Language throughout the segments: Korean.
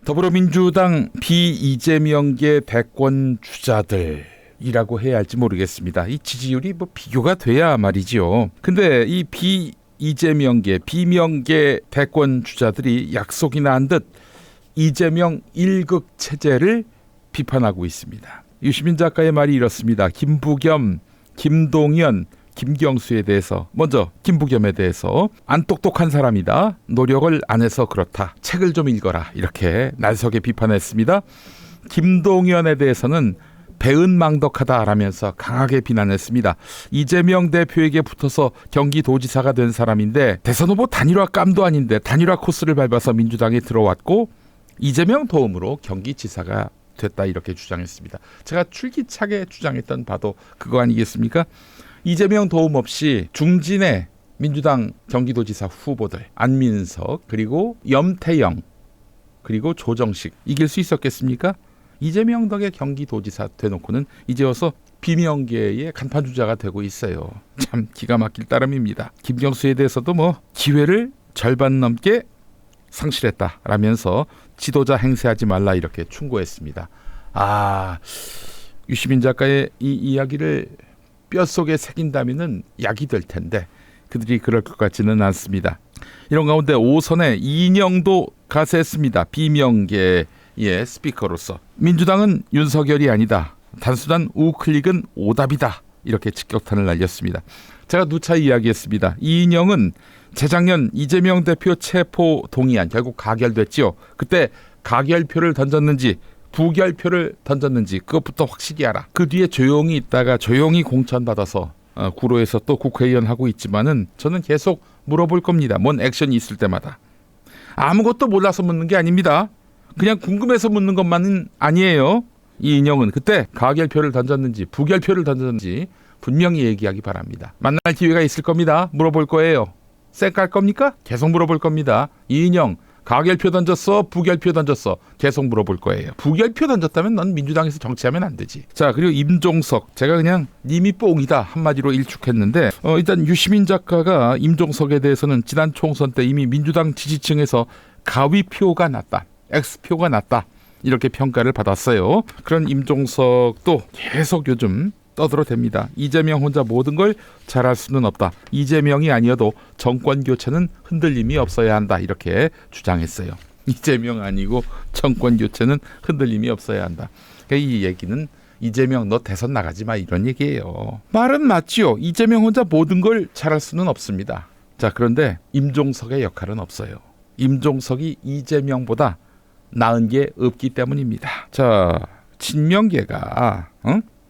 더불어민주당 비이재명계 대권 주자들이라고 해야 할지 모르겠습니다. 이 지지율이 비교가 돼야 말이죠. 근데 이 비이재명계 비명계 대권 주자들이 약속이나 한 듯 이재명 1극 체제를 비판하고 있습니다. 유시민 작가의 말이 이렇습니다. 김부겸, 김동연, 김경수에 대해서, 먼저 김부겸에 대해서 안 똑똑한 사람이다. 노력을 안 해서 그렇다. 책을 좀 읽어라. 이렇게 날석에 비판했습니다. 김동연에 대해서는 배은망덕하다라면서 강하게 비난했습니다. 이재명 대표에게 붙어서 경기도지사가 된 사람인데 대선 후보 단일화감도 아닌데 단일화 코스를 밟아서 민주당에 들어왔고 이재명 도움으로 경기지사가 됐다 이렇게 주장했습니다. 제가 출기차게 주장했던 바도 그거 아니겠습니까? 이재명 도움 없이 중진의 민주당 경기도지사 후보들 안민석 그리고 염태영 그리고 조정식 이길 수 있었겠습니까? 이재명 덕에 경기도지사 돼놓고는 이제 와서 비명계의 간판 주자가 되고 있어요. 참 기가 막힐 따름입니다. 김경수에 대해서도 기회를 절반 넘게 상실했다라면서 지도자 행세하지 말라 이렇게 충고했습니다. 유시민 작가의 이 이야기를 뼛속에 새긴다면은 약이 될 텐데 그들이 그럴 것 같지는 않습니다. 이런 가운데 오선의 이인영도 가세했습니다. 비명계의 스피커로서 민주당은 윤석열이 아니다. 단순한 우클릭은 오답이다. 이렇게 직격탄을 날렸습니다. 제가 누차 이야기했습니다. 이인영은 재작년 이재명 대표 체포 동의안 결국 가결됐지요. 그때 가결표를 던졌는지 부결표를 던졌는지 그것부터 확실히 알아. 그 뒤에 조용히 있다가 조용히 공천받아서 구로에서 또 국회의원 하고 있지만은 저는 계속 물어볼 겁니다. 뭔 액션이 있을 때마다. 아무것도 몰라서 묻는 게 아닙니다. 그냥 궁금해서 묻는 것만은 아니에요. 이인영은 그때 가결표를 던졌는지 부결표를 던졌는지 분명히 얘기하기 바랍니다. 만날 기회가 있을 겁니다. 물어볼 거예요. 쌩 깔 겁니까? 계속 물어볼 겁니다. 이인영 가결표 던졌어? 부결표 던졌어? 계속 물어볼 거예요. 부결표 던졌다면 넌 민주당에서 정치하면 안 되지. 자, 그리고 임종석. 제가 그냥 님이 뽕이다 한마디로 일축했는데 일단 유시민 작가가 임종석에 대해서는 지난 총선 때 이미 민주당 지지층에서 가위표가 났다. X표가 났다. 이렇게 평가를 받았어요. 그런 임종석도 계속 요즘 떠들어댑니다. 이재명 혼자 모든 걸 잘할 수는 없다. 이재명이 아니어도 정권 교체는 흔들림이 없어야 한다. 이렇게 주장했어요. 이재명 아니고 정권 교체는 흔들림이 없어야 한다. 이 얘기는 이재명 너 대선 나가지 마 이런 얘기예요. 말은 맞지요. 이재명 혼자 모든 걸 잘할 수는 없습니다. 자, 그런데 임종석의 역할은 없어요. 임종석이 이재명보다 나은 게 없기 때문입니다. 자, 친명계가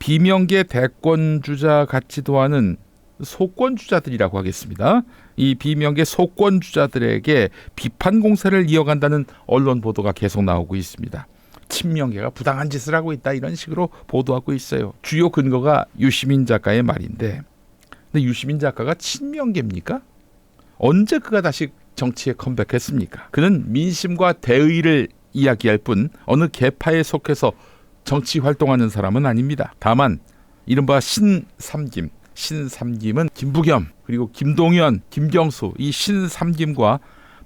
비명계 대권 주자 같지도 않은 소권 주자들이라고 하겠습니다. 이 비명계 소권 주자들에게 비판 공세를 이어간다는 언론 보도가 계속 나오고 있습니다. 친명계가 부당한 짓을 하고 있다 이런 식으로 보도하고 있어요. 주요 근거가 유시민 작가의 말인데 근데 유시민 작가가 친명계입니까? 언제 그가 다시 정치에 컴백했습니까? 그는 민심과 대의를 이야기할 뿐 어느 계파에 속해서 정치 활동하는 사람은 아닙니다. 다만 이른바 신삼김은 김부겸 그리고 김동연, 김경수 이 신삼김과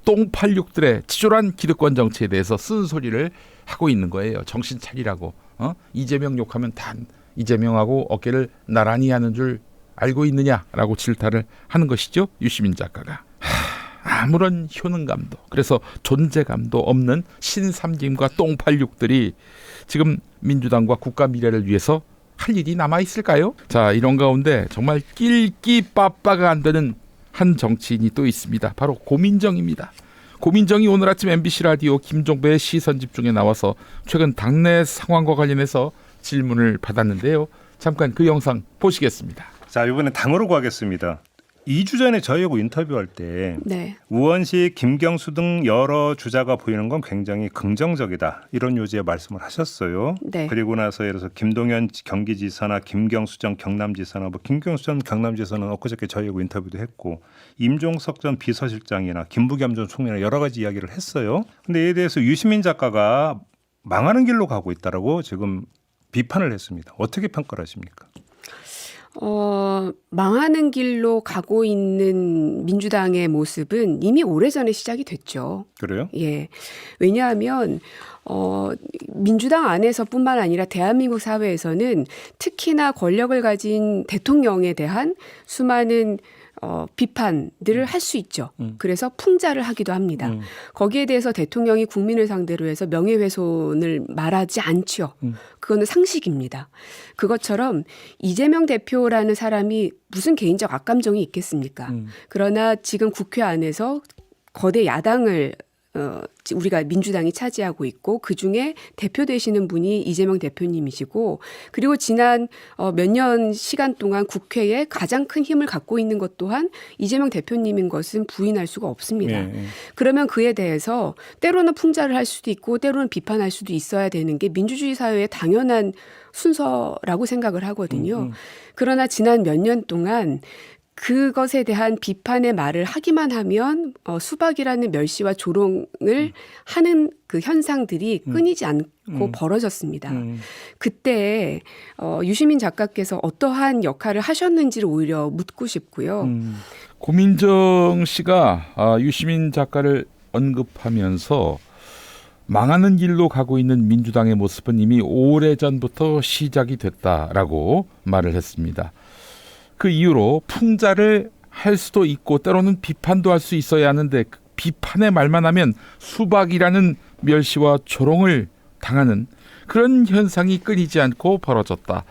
똥86들의 치졸한 기득권 정치에 대해서 쓴소리를 하고 있는 거예요. 정신 차리라고. 이재명 욕하면 단 이재명하고 어깨를 나란히 하는 줄 알고 있느냐라고 질타를 하는 것이죠. 유시민 작가가. 아무런 효능감도 그래서 존재감도 없는 신삼김과 똥86들이 지금 민주당과 국가 미래를 위해서 할 일이 남아있을까요? 자, 이런 가운데 정말 낄끼빠빠가 안 되는 한 정치인이 또 있습니다. 바로 고민정입니다. 고민정이 오늘 아침 MBC 라디오 김종배의 시선집중에 나와서 최근 당내 상황과 관련해서 질문을 받았는데요. 잠깐 그 영상 보시겠습니다. 자, 이번엔 당으로 가겠습니다. 2주 전에 저희하고 인터뷰할 때 우원식, 김경수 등 여러 주자가 보이는 건 굉장히 긍정적이다. 이런 요지의 말씀을 하셨어요. 네. 그리고 나서 예를 들어서 김동연 경기지사나 김경수 전 경남지사나 김경수 전 경남지사는 엊그저께 저희하고 인터뷰도 했고 임종석 전 비서실장이나 김부겸 전 총리나 여러 가지 이야기를 했어요. 근데 이에 대해서 유시민 작가가 망하는 길로 가고 있다라고 지금 비판을 했습니다. 어떻게 평가를 하십니까? 망하는 길로 가고 있는 민주당의 모습은 이미 오래전에 시작이 됐죠. 그래요? 예. 왜냐하면 민주당 안에서뿐만 아니라 대한민국 사회에서는 특히나 권력을 가진 대통령에 대한 수많은 비판들을 할 수 있죠. 그래서 풍자를 하기도 합니다. 거기에 대해서 대통령이 국민을 상대로 해서 명예훼손을 말하지 않죠. 그거는 상식입니다. 그것처럼 이재명 대표라는 사람이 무슨 개인적 악감정이 있겠습니까? 그러나 지금 국회 안에서 거대 야당을 우리가 민주당이 차지하고 있고 그중에 대표 되시는 분이 이재명 대표님이시고 그리고 지난 몇 년 시간 동안 국회에 가장 큰 힘을 갖고 있는 것 또한 이재명 대표님인 것은 부인할 수가 없습니다. 예. 그러면 그에 대해서 때로는 풍자를 할 수도 있고 때로는 비판할 수도 있어야 되는 게 민주주의 사회의 당연한 순서라고 생각을 하거든요. 그러나 지난 몇 년 동안 그것에 대한 비판의 말을 하기만 하면 수박이라는 멸시와 조롱을 하는 그 현상들이 끊이지 않고 벌어졌습니다. 그때 유시민 작가께서 어떠한 역할을 하셨는지를 오히려 묻고 싶고요. 고민정 씨가 유시민 작가를 언급하면서 망하는 길로 가고 있는 민주당의 모습은 이미 오래전부터 시작이 됐다라고 말을 했습니다. 그 이유로 풍자를 할 수도 있고 때로는 비판도 할 수 있어야 하는데 그 비판의 말만 하면 수박이라는 멸시와 조롱을 당하는 그런 현상이 끊이지 않고 벌어졌다.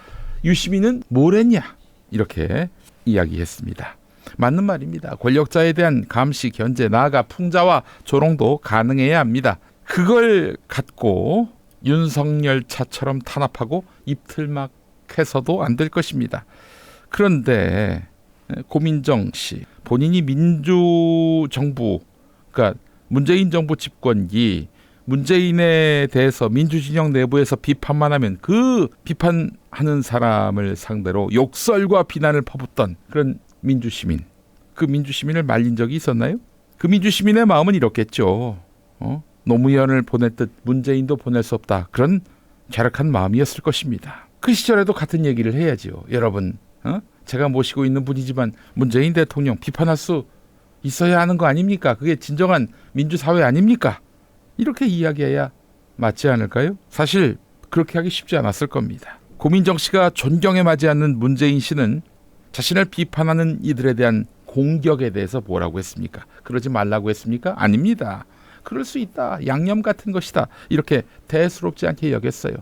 유시민은 뭘 했냐? 이렇게 이야기했습니다. 맞는 말입니다. 권력자에 대한 감시, 견제, 나아가 풍자와 조롱도 가능해야 합니다. 그걸 갖고 윤석열 차처럼 탄압하고 입틀막 해서도 안 될 것입니다. 그런데 고민정 씨 본인이 민주정부 그러니까 문재인 정부 집권기 문재인에 대해서 민주진영 내부에서 비판만 하면 그 비판하는 사람을 상대로 욕설과 비난을 퍼붓던 그런 민주시민 그 민주시민을 말린 적이 있었나요? 그 민주시민의 마음은 이렇겠죠. 노무현을 보낼 듯 문재인도 보낼 수 없다. 그런 괴력한 마음이었을 것입니다. 그 시절에도 같은 얘기를 해야죠. 여러분 제가 모시고 있는 분이지만 문재인 대통령 비판할 수 있어야 하는 거 아닙니까? 그게 진정한 민주사회 아닙니까? 이렇게 이야기해야 맞지 않을까요? 사실 그렇게 하기 쉽지 않았을 겁니다. 고민정 씨가 존경에 맞지 않는 문재인 씨는 자신을 비판하는 이들에 대한 공격에 대해서 뭐라고 했습니까? 그러지 말라고 했습니까? 아닙니다. 그럴 수 있다. 양념 같은 것이다. 이렇게 대수롭지 않게 여겼어요.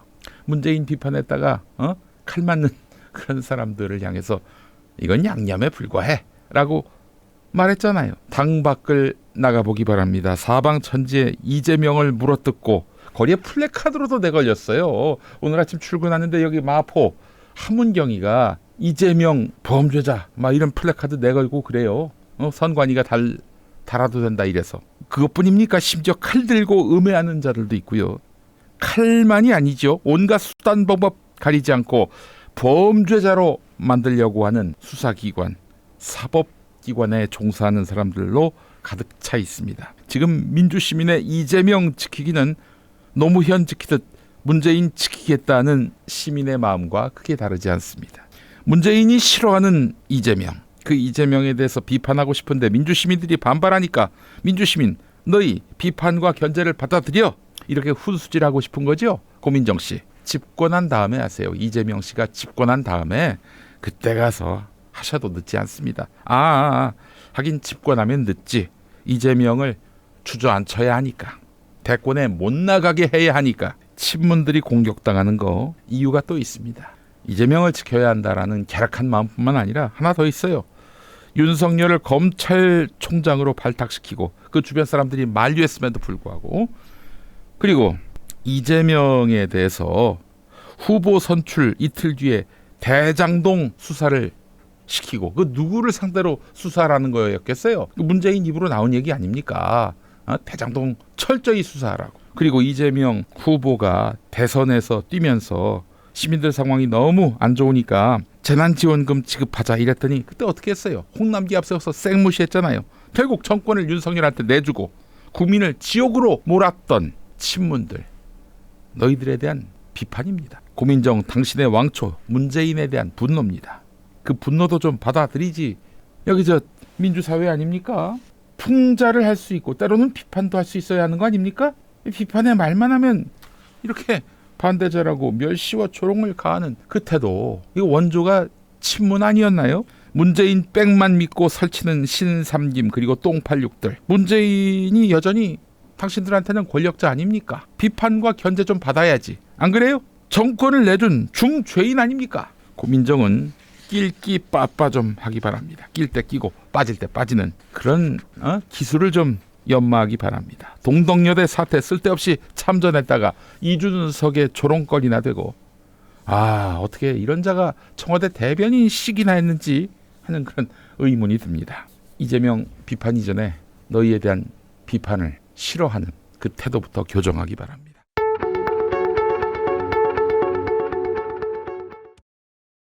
문재인 비판했다가 칼 맞는 그런 사람들을 향해서 이건 양념에 불과해 라고 말했잖아요. 당 밖을 나가보기 바랍니다. 사방천지에 이재명을 물어뜯고 거리에 플래카드로도 내걸렸어요. 오늘 아침 출근하는데 여기 마포 함문경이가 이재명 범죄자 막 이런 플래카드 내걸고 그래요. 선관위가 달아도 된다 이래서. 그것뿐입니까? 심지어 칼 들고 음해하는 자들도 있고요. 칼만이 아니죠. 온갖 수단 방법 가리지 않고 범죄자로 만들려고 하는 수사기관, 사법기관에 종사하는 사람들로 가득 차 있습니다. 지금 민주시민의 이재명 지키기는 노무현 지키듯 문재인 지키겠다는 시민의 마음과 크게 다르지 않습니다. 문재인이 싫어하는 이재명, 그 이재명에 대해서 비판하고 싶은데 민주시민들이 반발하니까 민주시민 너희 비판과 견제를 받아들여 이렇게 훈수질하고 싶은 거죠. 고민정 씨. 집권한 다음에 하세요. 이재명 씨가 집권한 다음에 그때 가서 하셔도 늦지 않습니다. 하긴 집권하면 늦지. 이재명을 주저앉혀야 하니까. 대권에 못 나가게 해야 하니까. 친문들이 공격당하는 거 이유가 또 있습니다. 이재명을 지켜야 한다라는 괴락한 마음뿐만 아니라 하나 더 있어요. 윤석열을 검찰총장으로 발탁시키고 그 주변 사람들이 만류했음에도 불구하고 그리고 이재명에 대해서 후보 선출 이틀 뒤에 대장동 수사를 시키고 그 누구를 상대로 수사라는 거였겠어요? 문재인 입으로 나온 얘기 아닙니까? 대장동 철저히 수사하라고. 그리고 이재명 후보가 대선에서 뛰면서 시민들 상황이 너무 안 좋으니까 재난지원금 지급하자 이랬더니 그때 어떻게 했어요? 홍남기 앞세워서 쌩무시했잖아요. 결국 정권을 윤석열한테 내주고 국민을 지옥으로 몰았던 친문들. 너희들에 대한 비판입니다. 고민정 당신의 왕초 문재인에 대한 분노입니다. 그 분노도 좀 받아들이지. 여기 저 민주사회 아닙니까? 풍자를 할 수 있고 때로는 비판도 할 수 있어야 하는 거 아닙니까? 비판에 말만 하면 이렇게 반대자라고 멸시와 조롱을 가하는 그 태도, 이거 원조가 친문 아니었나요? 문재인 백만 믿고 설치는 신삼김 그리고 똥팔육들. 문재인이 여전히 당신들한테는 권력자 아닙니까? 비판과 견제 좀 받아야지. 안 그래요? 정권을 내준 중죄인 아닙니까? 고민정은 낄끼 빠빠 좀 하기 바랍니다. 낄 때 끼고 빠질 때 빠지는 그런 기술을 좀 연마하기 바랍니다. 동덕여대 사태 쓸데없이 참전했다가 이준석의 조롱거리나 되고, 어떻게 이런 자가 청와대 대변인식이나 했는지 하는 그런 의문이 듭니다. 이재명 비판 이전에 너희에 대한 비판을 싫어하는 그 태도부터 교정하기 바랍니다.